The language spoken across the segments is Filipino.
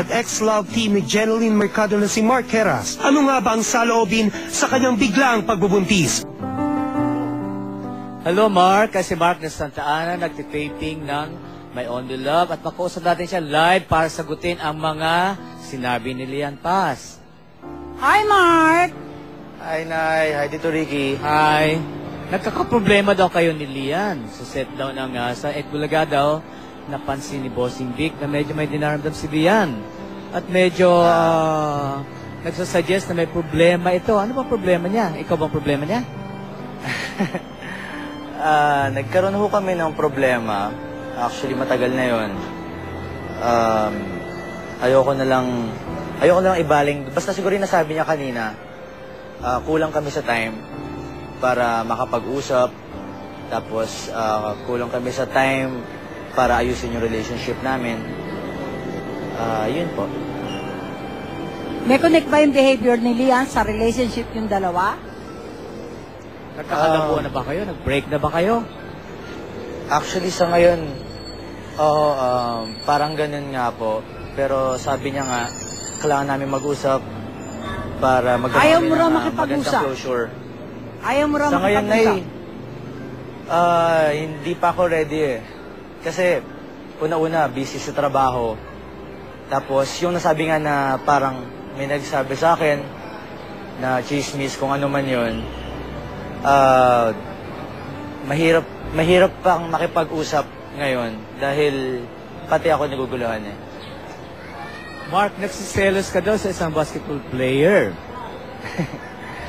at ex-love team ni Jeneline Mercado na si Mark Heras. Ano nga ba ang saloobin sa kanyang biglang pagbubuntis? Hello Mark, kasi Mark na Santa Ana, nagtitaping ng My Only Love at makausap natin siya live para sagutin ang mga sinabi ni Lian Paz. Hi Mark! Hi Nay, hi Tito Ricky. Hi. Nagkakaproblema daw kayo ni Lian sa set daw ng sa Bulaga daw. Napansin ni Bossing Vic na medyo may dinaramdam si Lian. At medyo nagsasuggest na may problema ito. Ano bang problema niya? Ikaw bang problema niya? Nagkaroon ho kami ng problema. Actually, matagal na yon. Ayoko na lang ibaling. Basta siguro yung nasabi niya kanina, kulang kami sa time para makapag-usap. Tapos, kulang kami sa time para ayusin yung relationship namin. Yun po. May connect ba yung behavior ni Lian sa relationship yung dalawa? Nagkakalabuan na ba kayo? Nag-break na ba kayo? Actually, sa ngayon, parang ganun nga po. Pero sabi niya nga, kailangan namin mag-usap para Ayaw mo raw magandang makipag-usap? closure. Ayaw mo raw Sa ngayon, makipag-usap? hindi pa ako ready eh. Kasi, una-una, busy sa trabaho. Tapos, yung nasabi nga na parang may nagsabi sa akin na chismis kung ano man yun, mahirap pang makipag-usap ngayon dahil pati ako naguguluhan eh. Mark, nagsiselos ka daw sa isang basketball player.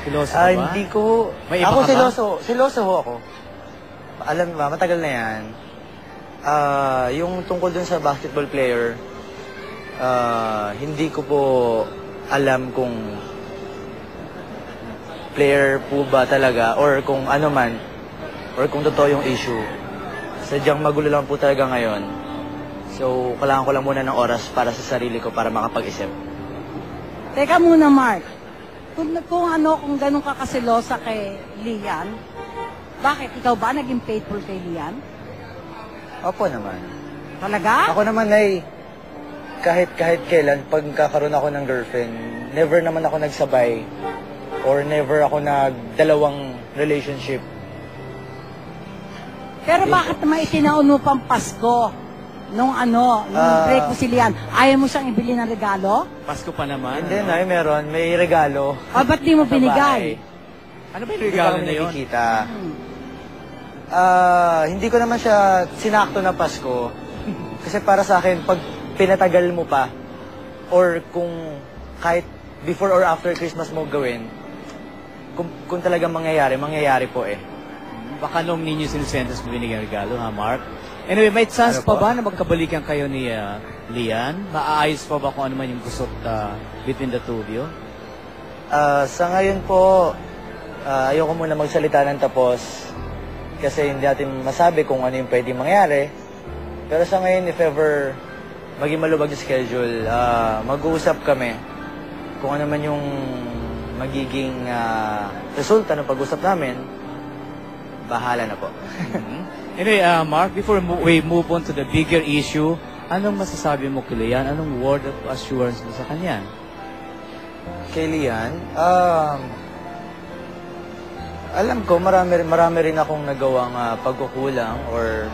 Siloso ka ba? Hindi ko... May iba ako ka ba? siloso ho ako. Alam ba, matagal na yan. Yung tungkol dun sa basketball player, hindi ko po alam kung player po ba talaga or kung ano man or kung totoo yung issue. Sadyang magulo lang po talaga ngayon. So, kailangan ko lang muna ng oras para sa sarili ko para makapag-isip. Teka muna Mark, kung ganun ka kasilosa kay Lian, bakit? Ikaw ba naging faithful kay Lian? Opo naman. Talaga? Ako naman ay kahit kailan pag kakaroon ako ng girlfriend, never naman ako nagsabay or never ako nagdalawang relationship. Pero bakit naman itinaon mo pang Pasko? Nung break mo si Lian, ayaw mo siyang ibili ng regalo? Pasko pa naman. Hindi na, meron. May regalo. Ba't di mo binigay? Ano ba yung regalo na yun? Nakikita. Hindi ko naman siya sinakto na Pasko. Kasi para sa akin, pag pinatagal mo pa, or kung kahit before or after Christmas mo gawin, kung talagang mangyayari po eh. Baka nung ninyo sinusentas mo binigyan regalo, ha Mark? Anyway, may chance pa ba na magkabalikan kayo ni Lian? Maaayos pa ba kung ano man yung gusot between the two of you? Sa ngayon po, ayoko muna magsalita ng tapos kasi hindi natin masabi kung ano yung pwedeng mangyari. Pero sa ngayon, if ever maging malubag yung schedule, mag-uusap kami kung ano man yung magiging resulta ng pag-usap namin, bahala na po. Anyway, Mark, before we move on to the bigger issue, anong masasabi mo kay Lian? Anong word of assurance mo sa kanya? Kay Lian, alam ko marami rin akong nagawang pagkukulang or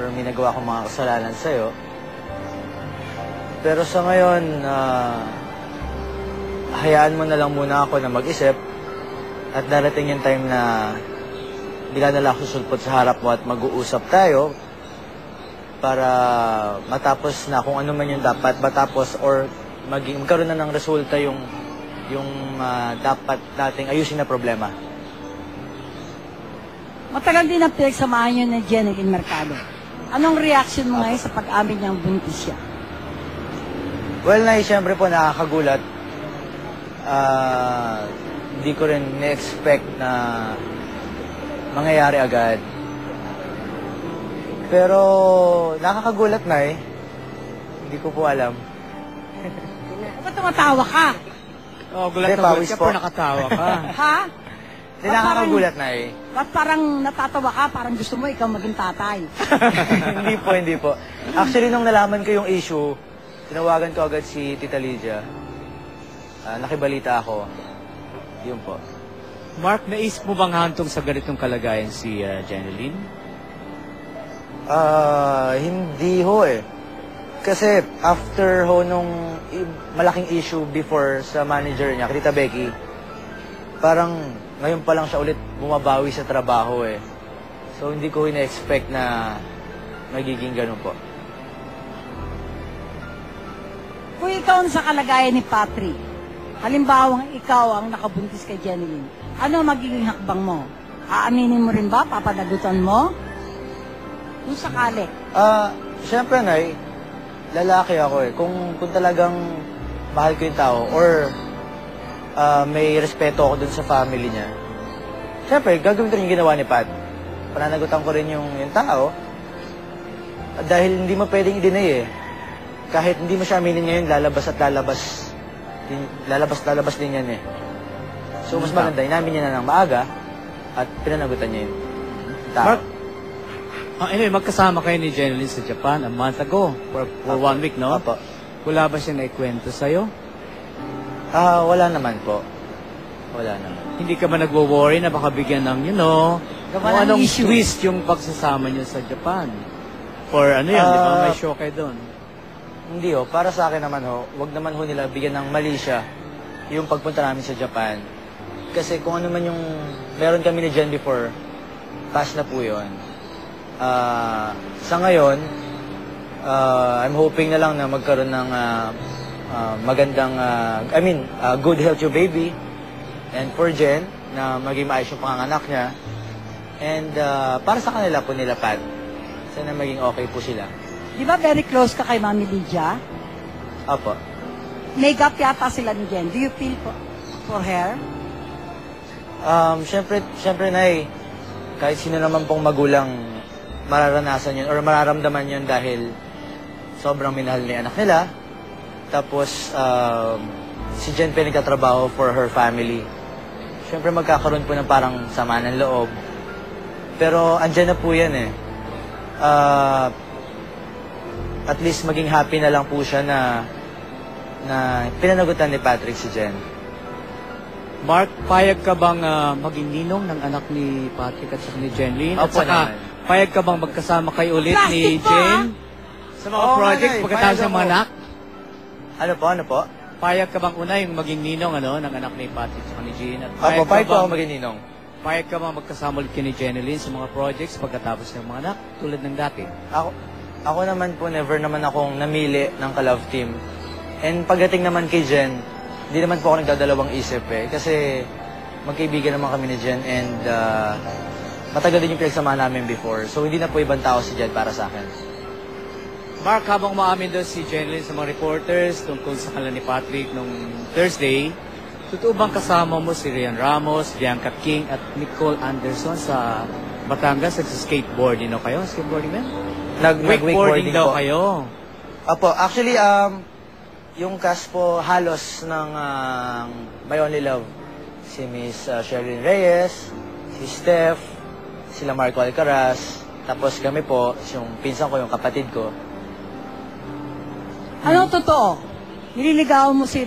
may nagawa akong mga kasalanan sa'yo. Pero sa ngayon, hayaan mo na lang muna ako na mag-isip at darating yung time na bigla na lang ako susulpot sa harap mo at mag-uusap tayo para matapos na kung ano man yung dapat matapos or magkaroon na ng resulta yung dapat nating ayusin na problema. Matagal din ang pinagsamahan niyo ni Jeneline Mercado. Anong reaction mo ngayon sa pag-amin niyang buntis siya? Well, siyempre po nakakagulat. Hindi ko rin na-expect na mangyayari agad. Pero nakakagulat na eh. Hindi ko po alam. Ba't tumatawa ka? Oh, gulat na gulat ka, pero nakatawa ka. Ha? Hindi nakakagulat na eh. Ba't parang natatawa ka? Parang gusto mo ikaw maging tatay. Hindi po. Actually, nung nalaman ko yung issue, tinawagan ko agad si Tita Lydia. Nakibalita ako. Yun po. Mark, naisip mo bang hantong sa ganitong kalagayan si Jeneline? Hindi ho eh. Kasi after ho nung malaking issue before sa manager niya, Tita Becky, parang ngayon pa lang siya ulit bumabawi sa trabaho eh. So hindi ko ina-expect na magiging ganun po. Kung ikaw sa kalagayan ni Patrick, halimbawa ikaw ang nakabuntis kay Jeneline, ano magiging hakbang mo? Aaminin mo rin ba? Papanagutan mo? Kung sakali. Siyempre, Nay, lalaki ako eh. Kung talagang mahal ko yung tao or may respeto ako dun sa family niya, siyempre, gagawin ko rin yung ginawa ni Pat. Pananagutan ko rin yung tao dahil hindi mo pwedeng i-deny eh. Kahit hindi mo siya aminin ngayon, lalabas din yan eh. So, mas maganda, inamin niya na ng maaga at pinanagutan niya yung tao. Mark, anyway, magkasama kayo ni Jeneline sa Japan a month ago for 1 week, no? Apo. Wala ba siya naikwento sa'yo? Wala naman po. Wala naman. Hindi ka ba nagwo-worry na baka bigyan ng, kung Gawa ng anong issue. twist yung pagsasama niyo sa Japan? Or ano yan, di ba? May show kayo doon. Hindi ho. Para sa akin naman ho, wag naman ho nila bigyan ng mali siya yung pagpunta namin sa Japan. Kasi kung ano man yung meron kami ni Jen before, past na po yun. Sa ngayon, I'm hoping na lang na magkaroon ng magandang, good health your baby. And for Jen, na maging maayos yung panganganak niya. And para sa kanila po nila, Pat, sana maging okay po sila. Di ba very close ka kay Mami Lydia? Apo. May gap yata sila ni Jen. Do you feel for her? Siyempre, Nay, kahit sino naman pong magulang mararanasan yun or mararamdaman yun dahil sobrang minahal ni anak nila. Tapos, si Jen pinagtatrabaho for her family. Siyempre, magkakaroon po ng parang sama ng loob. Pero, andyan na po yan eh. At least maging happy na lang po siya na pinanagutan ni Patrick si Jen. Mark, payag ka bang maging ninong ng anak ni Patrick at ni Jeneline? At Opo saka, naman. payag ka bang magkasama kayo ulit ni Plastic pa, Jen? Sa mga Oo, projects Nanay, pagkatapos payag ng mga ako. anak? Ano po? Payag ka bang una yung maging ninong ng anak ni Patrick at ni Jen? At Apo, pahit po ako maging ninong. Payag ka bang magkasama ulit kay ni Jeneline sa mga projects pagkatapos ng mga anak tulad ng dati? Ako naman po, never naman akong namili ng ka-love team. And pagdating naman kay Jen, hindi naman po ako nagdadalawang isip eh. Kasi magkaibigan naman kami ni Jen and matagal din yung pinagsamahan namin before. So hindi na po ibang tao si Jen para sa akin. Mark, habang maamin daw si Jeneline sa mga reporters tungkol sa kanila ni Patrick nung Thursday, totoo bang kasama mo si Rian Ramos, Bianca King at Nicole Anderson sa Batangas sa skateboarding kayo? Skateboarding ba? Wakeboarding daw po. kayo. Apo, actually, yung cast po halos ng My Only Love. Si Miss Sherilyn Reyes, si Steph, sila Marco Alcaraz, tapos kami po, yung pinsan ko, yung kapatid ko. Ano totoo? Nililigawan mo si